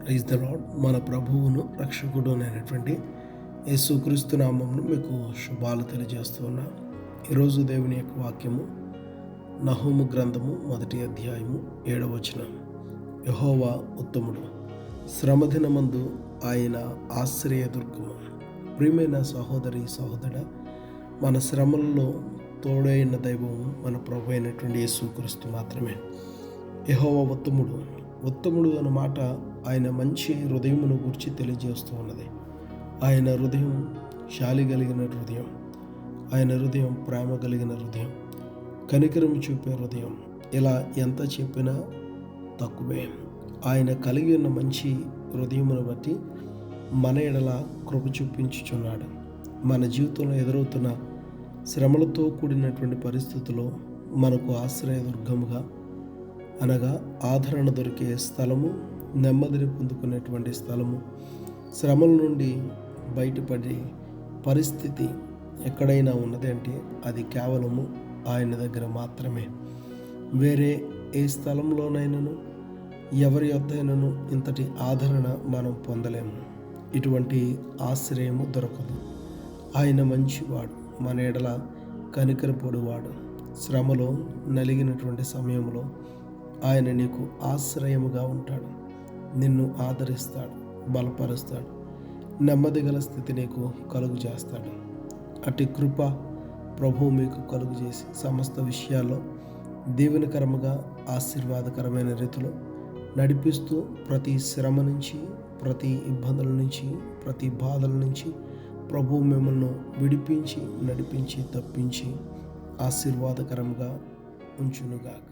Praise the lord. మన ప్రభువును రక్షకుడు అయినటువంటి యేసుక్రీస్తు నామమును మీకు శుభాలు తెలియజేస్తూ ఉన్నా. ఈరోజు దేవుని యొక్క వాక్యము నహూము గ్రంథము 1వ అధ్యాయము 7వ వచనం. యెహోవా ఉత్తముడు, శ్రమదినమందు ఆయన ఆశ్రయదుర్గము. ప్రియమైన సహోదరి సహోదరుడా, మన శ్రమలలో తోడైన దైవం మన ప్రభు అయినటువంటి యేసుక్రీస్తు మాత్రమే. యెహోవా ఉత్తముడు అన్న మాట ఆయన మంచి హృదయమును గురించి తెలియజేస్తూ ఉన్నది. ఆయన హృదయం శాలి కలిగిన హృదయం, ఆయన హృదయం ప్రేమ కలిగిన హృదయం, కనికరం చూపే హృదయం. ఇలా ఎంత చెప్పినా తక్కువే. ఆయన కలిగి ఉన్న మంచి హృదయమును బట్టి మన ఎడల కృప చూపించుచున్నాడు. మన జీవితంలో ఎదురవుతున్న శ్రమలతో కూడినటువంటి పరిస్థితుల్లో మనకు ఆశ్రయదుర్గముగా, అనగా ఆదరణ దొరికే స్థలము, నెమ్మదిని పొందుకునేటువంటి స్థలము, శ్రమల నుండి బయటపడే పరిస్థితి ఎక్కడైనా ఉన్నది అంటే అది కేవలము ఆయన దగ్గర మాత్రమే. వేరే ఏ స్థలంలోనైనాను, ఎవరి యొద్దైనాను ఇంతటి ఆదరణ మనం పొందలేము. ఇటువంటి ఆశ్రయము దొరకదు. ఆయన మంచివాడు, మన ఎడల కనికరపొడివాడు. శ్రమలో నలిగినటువంటి సమయంలో ఆయన నీకు ఆశ్రయముగా ఉంటాడు. నిన్ను ఆదరిస్తాడు, బలపరుస్తాడు, నెమ్మది గల స్థితి నీకు కలుగు చేస్తాడు. అట్టి కృప ప్రభువు మీకు కలుగు చేసి సమస్త విషయాల్లో దీవెనకరముగా, ఆశీర్వాదకరమైన రీతిలో నడిపిస్తూ ప్రతి శ్రమ నుంచి, ప్రతి ఇబ్బందుల నుంచి, ప్రతి బాధల నుంచి ప్రభువు మిమ్మల్ని విడిపించి, నడిపించి, తప్పించి ఆశీర్వాదకరంగా ఉంచునుగాక.